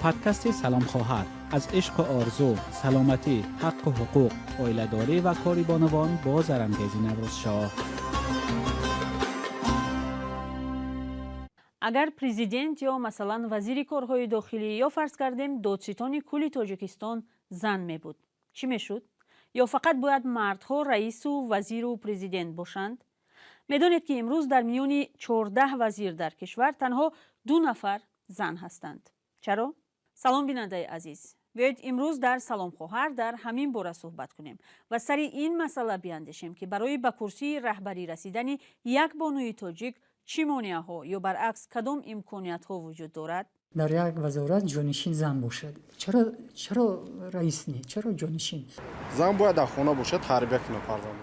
پادکست سلام خواهر از عشق و آرزو، سلامتی، حق و حقوق، اویله‌داری و کاری بانوان با زرنگیزی نوروز شاه. اگر پرزیدنت یا مثلا وزیر کارهای داخلی یا فرض کردیم دادستان کل تاجیکستان زن می بود، چی می شد؟ یا فقط باید مردها رئیس و وزیر و پرزیدنت باشند؟ میدانید که امروز در میان 14 وزیر در کشور تنها 2 نفر زن هستند. چرا؟ سلام بیننده عزیز. بیایید امروز در سلام خواهر در همین باره صحبت کنیم و سر این مسئله بیاندیشیم که برای به کرسی رهبری رسیدن یک بانوی تاجیک چی مانع‌ها یا برعکس کدام امکانیت‌ها وجود دارد؟ در یک وزارت جانشین زن باشد. چرا رئیس نی؟ چرا جانشین؟ زن باید در خانه باشد، تربیت کنه فرزند.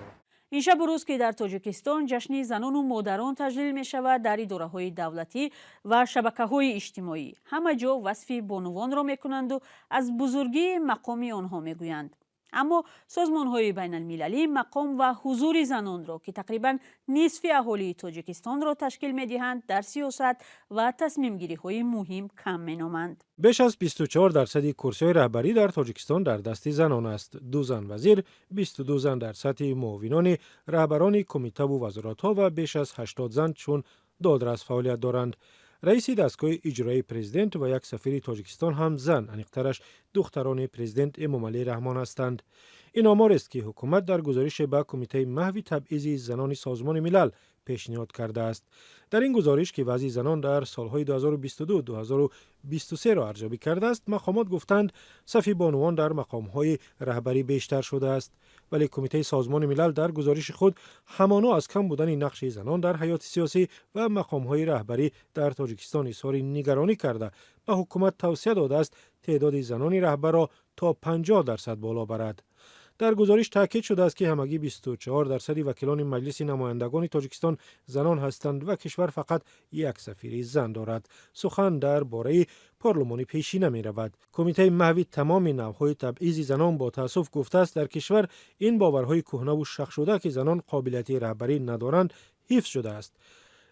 این شب و روز که در تاجیکستان جشن زنان و مادران تجلیل می شود، در اداره‌های دولتی و شبکه‌های اجتماعی همه جا وصف بانوان را می کنند و از بزرگی مقام آنها می گویند. اما سازمان‌های بین المللی مقام و حضور زنان را که تقریباً نصف اهالی تاجیکستان را تشکیل می‌دهند در سیاست و تصمیم‌گیری‌های مهم کم می‌نمایند. بیش از 24% کرسی‌های رهبری در تاجیکستان در دست زنان است. 2 زن وزیر، 22 زن در سطح معاونان رهبران کمیته و وزارت‌ها و بیش از 80 زن چون دادرس فعالیت دارند. رئیس دستگاه اجرایی پرزیدنت و یک سفیر تاجیکستان هم زن، انیقترش دختران پرزیدنت امامعلی رحمان هستند. این آمار است که حکومت در گزارش به کمیته محو تبعیض زنان سازمان ملل پیشنهاد کرده است. در این گزارش که وضع زنان در سالهای 2022-2023 را ارزیابی کرده است، مقامات گفتند صف بانوان در مقامهای رهبری بیشتر شده است، ولی کمیته سازمان ملل در گزارش خود همانا از کم بودن نقش زنان در حیات سیاسی و مقامهای رهبری در تاجیکستان اظهار نگرانی کرده به حکومت توصیه داده است تعداد زنان رهبر را تا 50% بالا برد. در گزارش تاکید شده است که همگی 24% وکیلان مجلس نمایندگان تاجیکستان زنان هستند و کشور فقط یک سفیر زن دارد. سخن درباره پارلمان پیشینه می رود. کمیته محو تمام نوع‌های تبعیض زنان با تأسف گفته است در کشور این باورهای کهنه و شخ شده که زنان قابلیت رهبری ندارند حفظ شده است.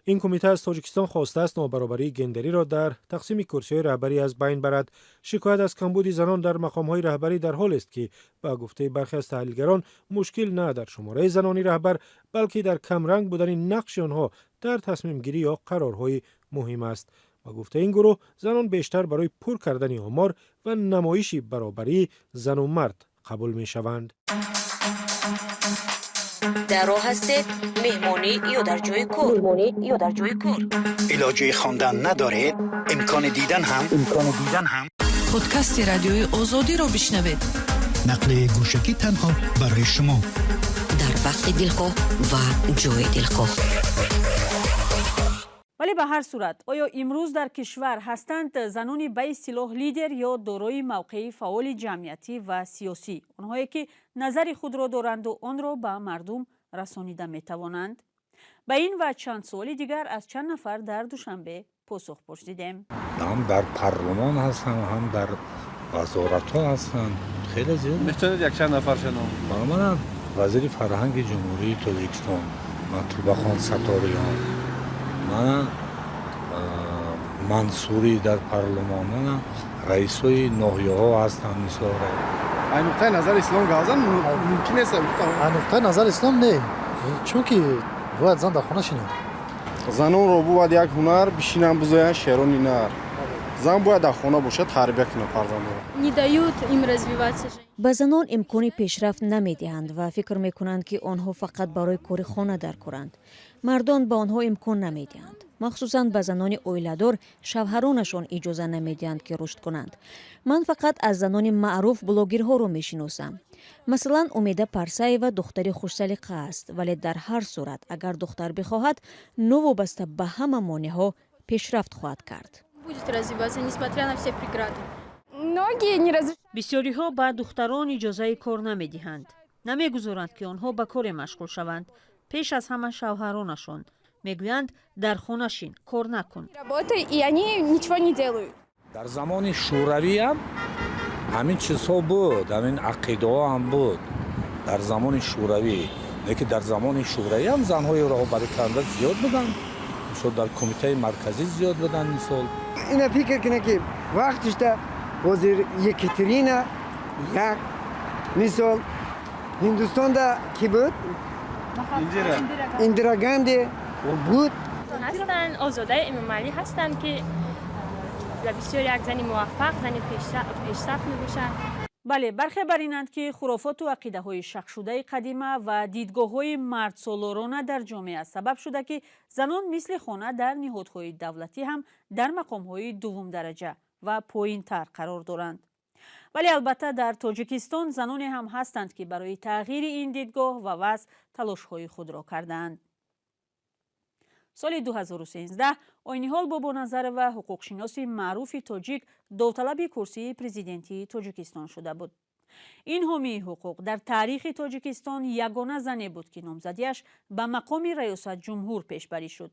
این کمیته از تاجیکستان خواسته است نابرابری گندری را در تقسیم کرسی‌های رهبری از بین برد. شکایت از کمبود زنان در مقام‌های رهبری در حال است که با گفته برخی از تحلیلگران مشکل نه در شماره زنان رهبر بلکه در کمرنگ بودن نقش آنها در تصمیم گیری یا قرارهای مهم است. با گفته این گروه زنان بیشتر برای پر کردن آمار و نمایش برابری زن و مرد قبول می‌شوند. در راه هستید مهمانی یا در جای کار علاجه خواندن ندارید امکان دیدن هم پادکست رادیوی آزادی را بشنوید نقل گوشکی تنها برای شما در وقت دلخواه و جای دلخواه. ولی به هر صورت آیا امروز در کشور هستند زنانی به اصطلاح لیدر یا دارای موقعی فعال جمعیتی و سیاسی، آنهایی که نظر خود را دارند و آن را به مردم رسانیده می توانند؟ به این و چند سوال دیگر از چند نفر در دوشنبه پاسخ پرسیدیم. هم در پارلمان هستن هم در وزارت ها هستن، خیلی زیاد. میتونید یک چند نفر شنو؟ من وزیر فرهنگ جمهوری تاجیکستان مطلوب خان ستاریان، من منصوری در پارلمان، من رئیسوی ناحیه ها هستن مثلا. این نقطه نظر اسلام گازن ممکن است؟ نقطه نظر اسلام نه، چون که باید زن در خانه شینه. زنان رو باید یک هنر بشینن بزاین شعرانی نه. زن باید در خانه باشه، تربیت کنه فرزند رو. Не дают им развиваться. به زنان امکان پیشرفت نمیدهند و فکر میکنند که آنها فقط برای کار خانه در کارند. مردان به آنها امکان نمیدهند. مخصوصاً به زنان اویله‌دار شوهرانشان اجازه نمیدهند که رشد کنند. من فقط از زنان معروف بلاگرها را میشناسم. مثلا امیده پرسایوا دختری خوش سلیقه است، ولی در هر صورت اگر دختر بخواهد نوابسته به همه مانع‌ها پیشرفت خواهد کرد. Будет развиваться, несмотря на все преграды. بسیاری ها به دختران اجازه کار نمیدهند. نمیگذارند که آنها به کار مشغول شوند. پیش از همه شوهرانشان میگویند در خانه شین، کار نکن. در زمان شوروی هم همین چیزها بود، همین عقیده ها هم بود در زمان شوروی. لیکن در زمان شوروی هم زنهای رهبری کننده زیاد بودن، مثلا در کمیته مرکزی زیاد بودن. مثلا اینا فکر کنه که وقتش ده وزیر یکترینا یک مثال هندوستان دا کی بود؟ اندرا گاندی بود. هستن آزاده امام علی هستن که بسیار یک زنی موفق، زنی پیشرفت می‌باشد. بله، برخی بر اینند که خرافات و عقیده های شک شده قدیمه و دیدگاه های مرد سالارانه در جامعه سبب شده که زنان مثل خانه در نهادهای دولتی هم در مقام های دوم درجه و پایین تر قرار دارند. ولی البته در تاجیکستان زنانی هم هستند که برای تغییر این دیدگاه و وضع تلاش های خود را کردند. سال 2013 آینیحال بابانظر و حقوقشناس معروف تاجیک داوطلب کرسی پرزیدنتی تاجیکستان شده بود. این حامی حقوق در تاریخ تاجیکستان یگانه زنی بود که نامزدیش به مقام ریاست جمهور پیشبری شد،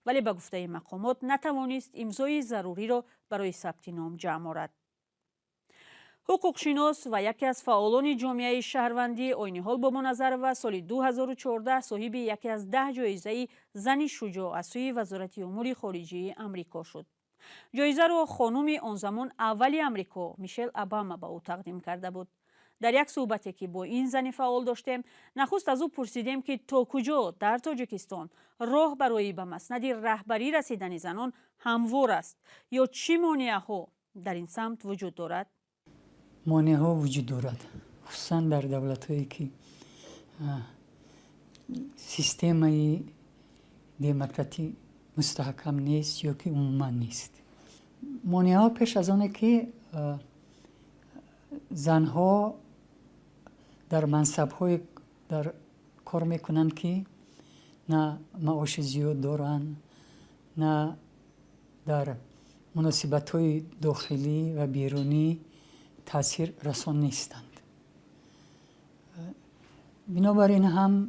ولی به گفته مقامات نتوانست امضای ضروری را برای ثبت نام جمع آورد. حقوقشناس و یکی از فعالان جامعه شهروندی آینیحال بابانظر و سال 2014 صاحب یکی از 10 جایزه زن شجاع از سوی وزارت امور خارجه امریکا شد. جایزه را خانم آن زمان اولی امریکا میشل اوباما به او تقدیم کرده بود. در یک صحبتی که با این زن فعال داشتیم، نخست از او پرسیدیم که تا کجا در تاجیکستان راه برای به مسند رهبری رسیدن زنان هموار است یا چه مانع‌ها در این سمت وجود دارد؟ مانع ها وجود دارد، خصوصا در دولت هایی که سیستم دموکراتی مستحکم نیست یا که عموما نیست. مانع ها پیش از آنه که زنها در منصب های در کار میکنند که نه معاش زیاد دارن، نه در مناسبت های داخلی و بیرونی تاثیر رسان نیستند. بنابراین هم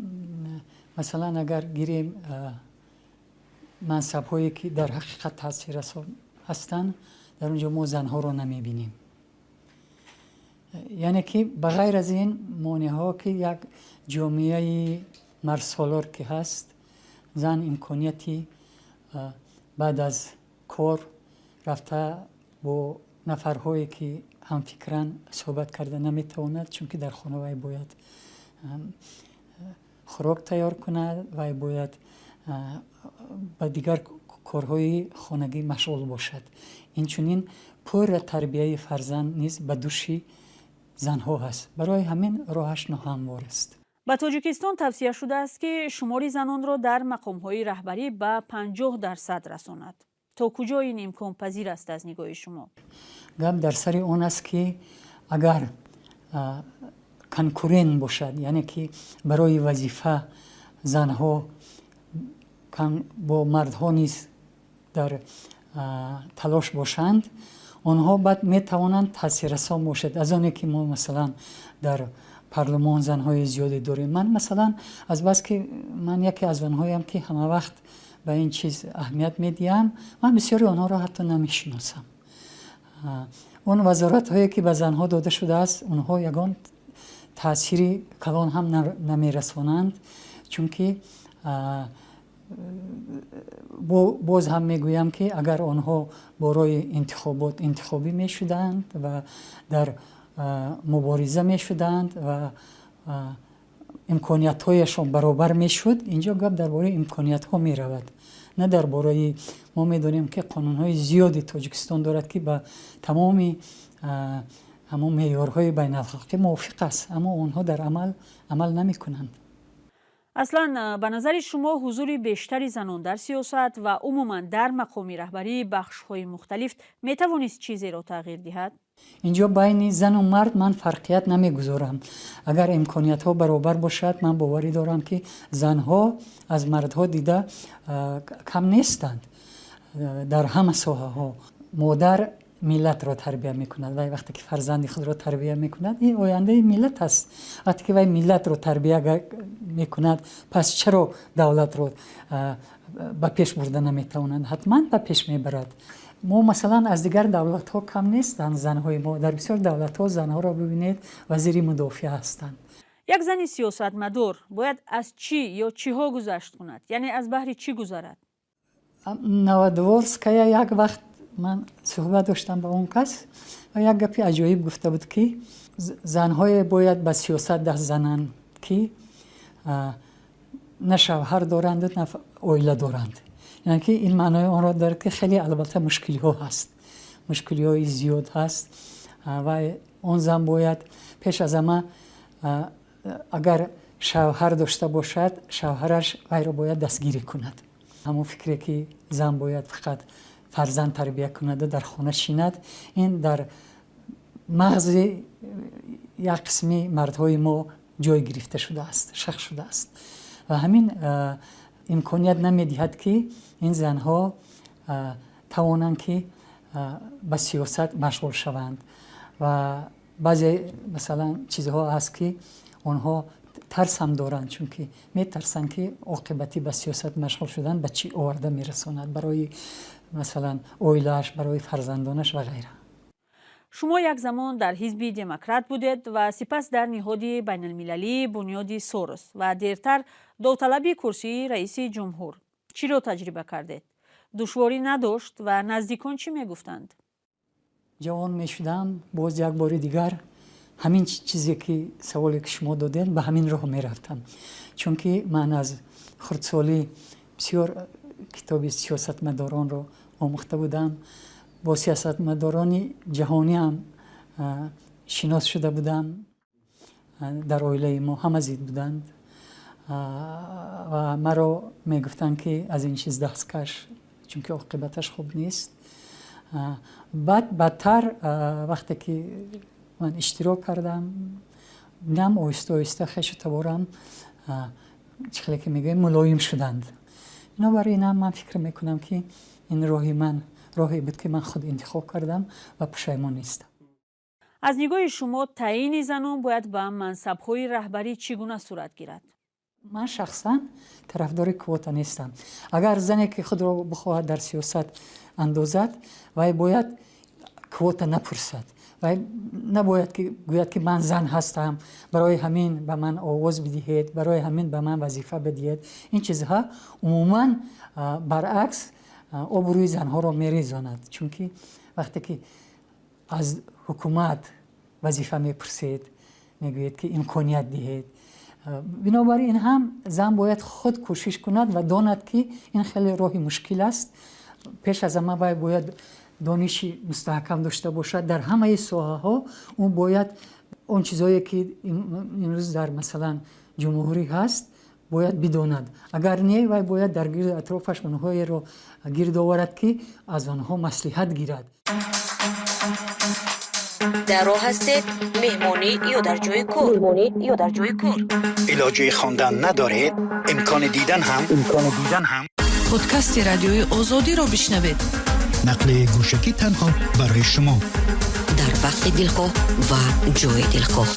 مثلا اگر گیریم منصب هایی که در حقیقت تاثیر رسان هستند، در اونجا ما زنها رو نمیبینیم. یعنی که بغیر از این مانع ها که یک جامعه مرسالار که هست، زن امکانیتی بعد از کار رفته با نفرهایی که هم فکران صحبت کرده نمیتواند، چون که در خانه وای باید خوراک تیار کند و باید با دیگر کارهای خانگی مشغول باشد. این چنین پر تربیه فرزند نیز به دوش زنها هست. برای همین راهش ناهموار است. به تاجیکستان توصیه شده است که شمار زنان را در مقام‌های رهبری به 50% رساند. تا کجا این امکان پذیر است از نگاه شما؟ گپ در سر آن است که اگر کنکورن باشد، یعنی که برای وظیفه زنها با مردها نیز در تلاش باشند، آنها بعد می توانند تاثیررسان باشد. از آنه که ما مثلا در پارلمان زنهای زیادی داریم. من مثلا از بس که من یکی از آنهایم که همه وقت به این چیز اهمیت میدیم، من بسیاری آنها را حتی نمیشناسم. اون وزارت هایی که به زنها داده شده است، اونها یگان تأثیری کلان هم نمیرسانند، چون که باز هم میگویم که اگر آنها برای انتخابات انتخابی میشدند و در مبارزه میشدند و امکانیت هایشان برابر میشد، اینجا گپ درباره امکانیت ها می رود، نه درباره ما میدونیم که قانون های زیادی تاجیکستان دارد که با تمام همون معیارهای بین الخلقی موافق است، اما آنها در عمل نمی کنند. اصلا به نظر شما حضور بیشتری زنان در سیاست و عموما در مقام رهبری بخش‌های مختلف می توانست چیزی را تغییر دهد؟ اینجا بین زن و مرد من فرقیت نمیگذارم. اگر امکانیت ها برابر باشد، من باوری دارم که زنها از مردها دیده کم نیستند. در همه ساحه ها مادر ملت را تربیت میکند و وقتی که فرزند خود را تربیت میکند، این آینده ملت است. وقتی که وی ملت را تربیت میکند، پس چرا دولت را به پیش برده نمیتواند؟ حتما به پیش میبرد. ما مثلا از دیگر دولت ها کم نیستند زنهای ما. در بسیار دولت ها زنها را ببینید وزیر مدافع هستند. یک زن سیاستمدار باید از چی یا چی ها گذشت کند؟ یعنی از بحر چی گذرد؟ نوادورسکایا یک وقت من صحبت داشتم با اون کس و یک گپی عجایب گفته بود که زنهای باید به سیاست دست زنند که نه شوهر دارند و نه اویله دارند. یعنی که این معنای آن را داره که خیلی البته مشکلی ها هست، مشکلی های زیاد هست و اون زن باید پیش از همه اگر شوهر داشته باشد شوهرش وی را باید دستگیری کند. همون فکری که زن باید فقط فرزند تربیت کند در خانه شیند، این در مغز یک قسمی مردهای ما جای گرفته شده است، شخص شده است و همین امکانیت نمیدهد که این زنها توانند که به سیاست مشغول شوند و بعضی مثلا چیزها هست که آنها ترس هم دارند، چون که میترسند که عاقبتی به سیاست مشغول شدن به چی آورده میرساند برای مثلا اویلش، برای فرزندانش و غیره. شما یک زمان در حزب دموکرات بودید و سپس در نهاد بین المللی بنیاد سوروس و دیرتر داوطلبی کرسی رئیس جمهور. چی را تجربه کردید؟ دشواری نداشت و نزدیکان چی میگفتند؟ جوان میشدم باز یک بار دیگر همین چیزی که سوالی که شما دادین به همین راه میرفتم، چون که من از خردسالی بسیار کتاب سیاستمداران رو آموخته بودم، با سیاستمداران جهانی هم شناس شده بودم، در عائله ما هم از بودند و مرا میگفتند که از این چیز دست کش، چون که عاقبتش خوب نیست. بدتر وقتی که من اشتراک کردم نم آیسته آیسته خیش تبارم چخلی که میگه ملایم شدند. بنابراین من فکر میکنم که این راهی بود که من خود انتخاب کردم و پشیمان نیستم. از نگاه شما تعیین زنان باید به منصب‌های رهبری چگونه صورت گیرد؟ من شخصا طرفدار کوتا نیستم. اگر زنی که خود را بخواهد در سیاست اندازد و باید کوتا نپرسد و نباید که گوید که من زن هستم برای همین به من آواز بدهید، برای همین به من وظیفه بدهید. این چیزها عموما برعکس آبروی زنها را میریزاند، چون که وقتی که از حکومت وظیفه میپرسید میگوید که امکانیت دهید، بنابراین هم زن باید خود کوشش کند و داند که این خیلی راهی مشکل است. پیش از همه باید دانشی مستحکم داشته باشد در همه ساحه ها. اون باید اون چیزایی که این روز در مثلا جمهوری هست باید بداند، اگر نه و باید در گرد اطرافش اونهایی رو گرد آورد که از آنها مصلحت گیرد. در راه هستید مهمانی یا در جای کار؟ علاجه خواندن ندارید؟ امکان دیدن هم پادکست رادیوی آزادی را بشنوید. نقل گوشکی تنها برای شما در وقت دلخواه و جای دلخواه.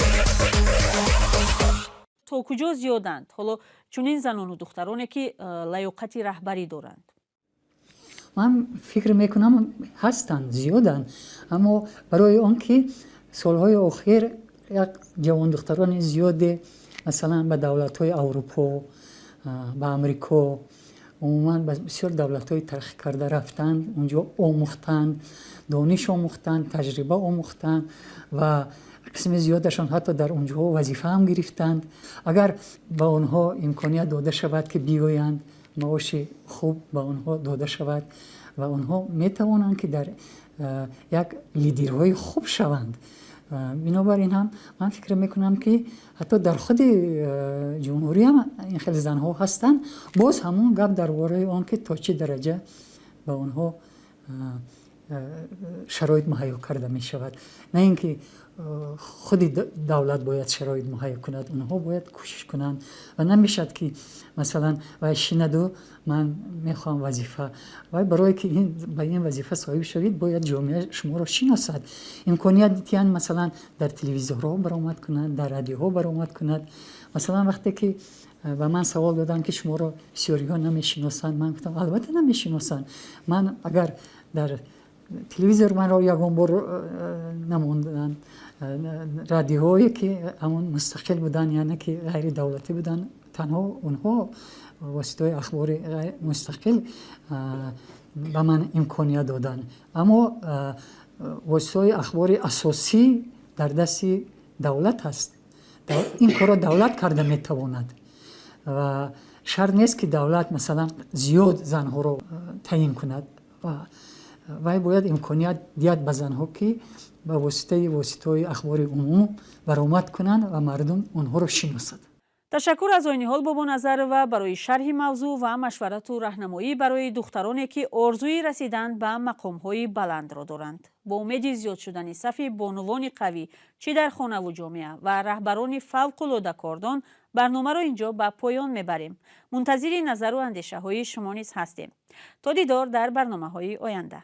تا کجا زیادند حالا چنین زنان و دخترانی که لیاقت رهبری دارند؟ من فکر میکنم هستند، زیادند، اما برای آن که سالهای اخیر یک جوان دختران زیاد مثلا به دولت‌های اروپا، به امریکا، عموما بسیار دولت‌های ترقی کرده رفتند، اونجا آموختند، دانش آموختند، تجربه آموختند و قسم زیادشان حتی در اونجا وظیفه هم گرفتند. اگر به آنها امکانیت داده شود که بیایند، معاش خوب به آنها داده شود و آنها میتوانند که در یک لیدرهای خوب شوند. بنابراین هم من فکر میکنم که حتی در خود جمهوری هم این خیلی زنها هستند. باز همون گپ درباره آن که تا چه درجه به آنها شرایط مهیا کرده می شود، نه اینکه خود دولت باید شرایط مهیا کند، اونها باید کوشش کنند و نمیشد که مثلا و شیندو من میخوام وظیفه و برای که به این وظیفه صاحب شوید باید جامعه شما را شناسد. امکانیت دیدن مثلا در تلویزیون‌ها برآمد کند، در رادیوها برآمد کند. مثلا وقتی که و من سوال دادن که شما را بسیاری‌ها نمیشناسند، من گفتم البته نمیشناسند. من اگر در تلویزیون من را یکم بار نموندن، رادیوهایی که همون مستقل بودن یعنی که غیر دولتی بودن، تنها اونها واسطه اخبار مستقل به من امکانیت دادن. اما واسطه اخبار اساسی در دست دولت است. این کار دولت کرده میتواند و شرط نیست که دولت مثلا زیاد زنها رو تعیین کند و باید امکانیت دید به زنها که به واسطه اخبار عموم برآمد کنند و مردم اونها رو شناسد. تشکر از عین‌حال بابا نظر و برای شرح موضوع و مشورت و راهنمایی برای دخترانی که آرزوی رسیدن به مقام‌های بلند را دارند. با امید زیاد شدن صف بانوان قوی چه در خانه و جامعه و رهبران فوق‌العاده کاردان برنامه را اینجا به پایان میبریم. منتظر نظر و اندیشه‌های شما نیز هستیم. تا دیدار در برنامه‌های آینده.